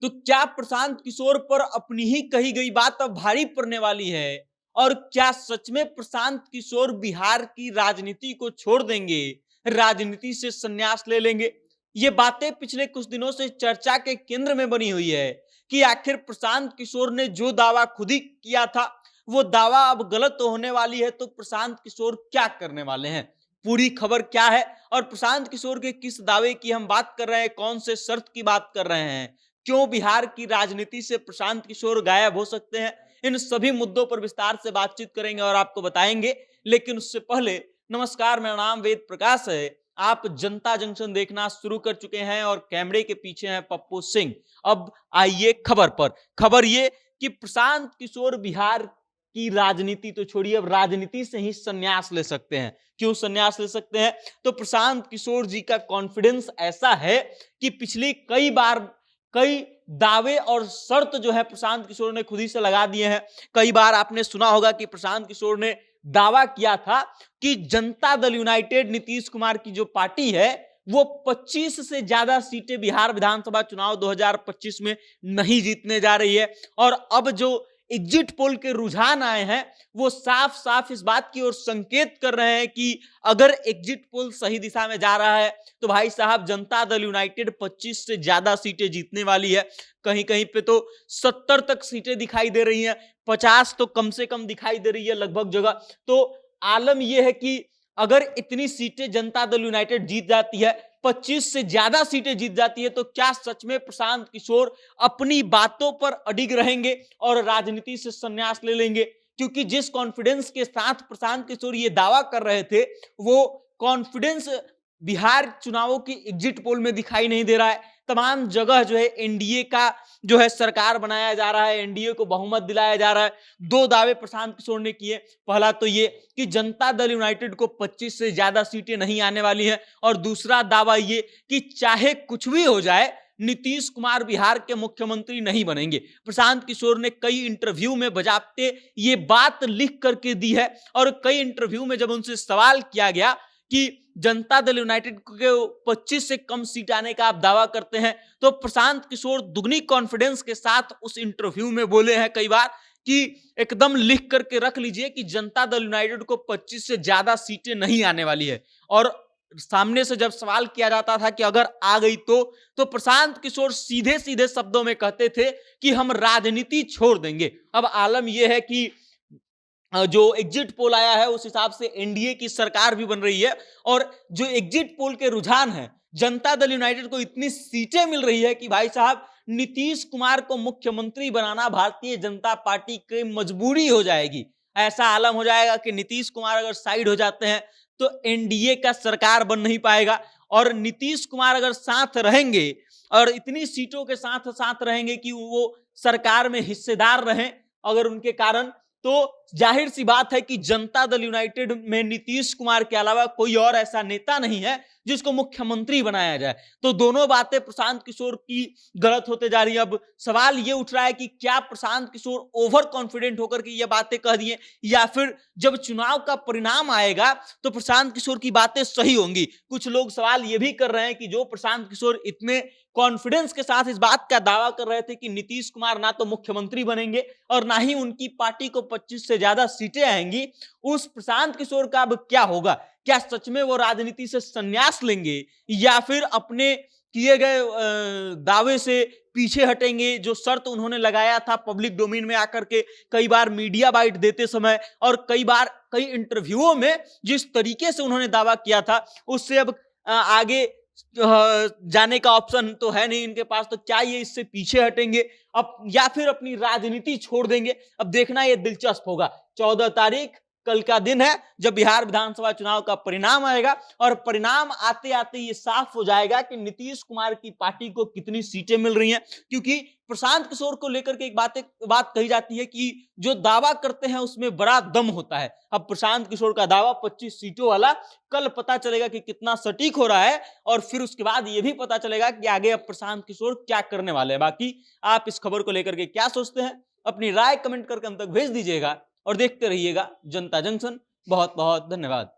तो क्या प्रशांत किशोर पर अपनी ही कही गई बात अब भारी पड़ने वाली है? और क्या सच में प्रशांत किशोर बिहार की राजनीति को छोड़ देंगे, राजनीति से संन्यास ले लेंगे? ये बातें पिछले कुछ दिनों से चर्चा के केंद्र में बनी हुई है कि आखिर प्रशांत किशोर ने जो दावा खुद ही किया था, वो दावा अब गलत होने वाली है, तो प्रशांत किशोर क्या करने वाले हैं? पूरी खबर क्या है और प्रशांत किशोर के किस दावे की हम बात कर रहे हैं, कौन से शर्त की बात कर रहे हैं, क्यों बिहार की राजनीति से प्रशांत किशोर गायब हो सकते हैं, इन सभी मुद्दों पर विस्तार से बातचीत करेंगे और आपको बताएंगे। लेकिन उससे पहले नमस्कार, मेरा नाम वेद प्रकाश है। आप जनता जंक्शन देखना शुरू कर चुके हैं और कैमरे के पीछे हैं पप्पू सिंह। अब आइए खबर पर। खबर ये कि प्रशांत किशोर बिहार की राजनीति तो छोड़िए, अब राजनीति से ही संन्यास ले सकते हैं। क्यों संन्यास ले सकते हैं? तो प्रशांत किशोर जी का कॉन्फिडेंस ऐसा है कि पिछली कई दावे और शर्त जो है प्रशांत किशोर ने खुद ही से लगा दिए हैं। कई बार आपने सुना होगा कि प्रशांत किशोर ने दावा किया था कि जनता दल यूनाइटेड नीतीश कुमार की जो पार्टी है वो 25 से ज्यादा सीटें बिहार विधानसभा चुनाव 2025 में नहीं जीतने जा रही है। और अब जो एग्जिट पोल के रुझान आए हैं वो साफ साफ इस बात की ओर संकेत कर रहे हैं कि अगर एग्जिट पोल सही दिशा में जा रहा है तो भाई साहब जनता दल यूनाइटेड 25 से ज्यादा सीटें जीतने वाली है। कहीं कहीं पे तो 70 तक सीटें दिखाई दे रही हैं, 50 तो कम से कम दिखाई दे रही है लगभग जगह। तो आलम यह है कि अगर इतनी सीटें जनता दल यूनाइटेड जीत जाती है, 25 से ज्यादा सीटें जीत जाती है, तो क्या सच में प्रशांत किशोर अपनी बातों पर अडिग रहेंगे और राजनीति से संन्यास ले लेंगे? क्योंकि जिस कॉन्फिडेंस के साथ प्रशांत किशोर ये दावा कर रहे थे वो कॉन्फिडेंस बिहार चुनावों की एग्जिट पोल में दिखाई नहीं दे रहा है। तमाम जगह जो है एनडीए का जो है सरकार बनाया जा रहा है, एनडीए को बहुमत दिलाया जा रहा है। दो दावे प्रशांत किशोर ने किए। पहला तो ये कि जनता दल यूनाइटेड को 25 से ज्यादा सीटें नहीं आने वाली हैं, और दूसरा दावा ये कि चाहे कुछ भी हो जाए नीतीश कुमार बिहार के मुख्यमंत्री नहीं बनेंगे। प्रशांत किशोर ने कई इंटरव्यू में बजाते ये बात लिख करके दी है, और कई इंटरव्यू में जब उनसे सवाल किया गया कि जनता दल यूनाइटेड के 25 से कम सीट आने का आप दावा करते हैं, तो प्रशांत किशोर दुगनी कॉन्फिडेंस के साथ उस इंटरव्यू में बोले हैं कई बार कि एकदम लिख करके रख लीजिए कि जनता दल यूनाइटेड को 25 से ज्यादा सीटें नहीं आने वाली है। और सामने से जब सवाल किया जाता था कि अगर आ गई तो प्रशांत किशोर सीधे सीधे शब्दों में कहते थे कि हम राजनीति छोड़ देंगे। अब आलम यह है कि जो एग्जिट पोल आया है उस हिसाब से एनडीए की सरकार भी बन रही है, और जो एग्जिट पोल के रुझान है जनता दल यूनाइटेड को इतनी सीटें मिल रही है कि भाई साहब नीतीश कुमार को मुख्यमंत्री बनाना भारतीय जनता पार्टी की मजबूरी हो जाएगी। ऐसा आलम हो जाएगा कि नीतीश कुमार अगर साइड हो जाते हैं तो एनडीए का सरकार बन नहीं पाएगा, और नीतीश कुमार अगर साथ रहेंगे और इतनी सीटों के साथ साथ रहेंगे कि वो सरकार में हिस्सेदार रहें अगर उनके कारण, तो जाहिर सी बात है कि जनता दल यूनाइटेड में नीतीश कुमार के अलावा कोई और ऐसा नेता नहीं है जिसको मुख्यमंत्री बनाया जाए। तो दोनों बातें प्रशांत किशोर की गलत होते जा रही है। अब सवाल ये उठ रहा है कि क्या प्रशांत किशोर ओवर कॉन्फिडेंट होकर के ये बातें कह दिए, या फिर जब चुनाव का परिणाम आएगा तो प्रशांत किशोर की बातें सही होंगी। कुछ लोग सवाल ये भी कर रहे हैं कि जो प्रशांत किशोर इतने कॉन्फिडेंस के साथ इस बात का दावा कर रहे थे कि नीतीश कुमार ना तो मुख्यमंत्री बनेंगे और ना ही उनकी पार्टी को 25 से ज्यादा सीटें आएंगी, उस प्रशांत किशोर का अब क्या होगा? क्या सच में वो राजनीति से संन्यास लेंगे या फिर अपने किए गए दावे से पीछे हटेंगे? जो शर्त उन्होंने लगाया था पब्लिक डोमेन में आकर के कई बार मीडिया बाइट देते समय और कई बार कई इंटरव्यूओं में जिस तरीके से उन्होंने दावा किया था, उससे अब आगे जाने का ऑप्शन तो है नहीं इनके पास। तो क्या ये इससे पीछे हटेंगे अब या फिर अपनी राजनीति छोड़ देंगे? अब देखना ये दिलचस्प होगा। 14 तारीख कल का दिन है जब बिहार विधानसभा चुनाव का परिणाम आएगा, और परिणाम आते आते ये साफ हो जाएगा कि नीतीश कुमार की पार्टी को कितनी सीटें मिल रही हैं। क्योंकि प्रशांत किशोर को लेकर के एक बात कही जाती है कि जो दावा करते हैं उसमें बड़ा दम होता है। अब प्रशांत किशोर का दावा 25 सीटों वाला, कल पता चलेगा कि कितना सटीक हो रहा है, और फिर उसके बाद ये भी पता चलेगा कि आगे अब प्रशांत किशोर क्या करने वाले हैं। बाकी आप इस खबर को लेकर के क्या सोचते हैं, अपनी राय कमेंट करके हम तक भेज दीजिएगा, और देखते रहिएगा जनता जंक्शन। बहुत बहुत धन्यवाद।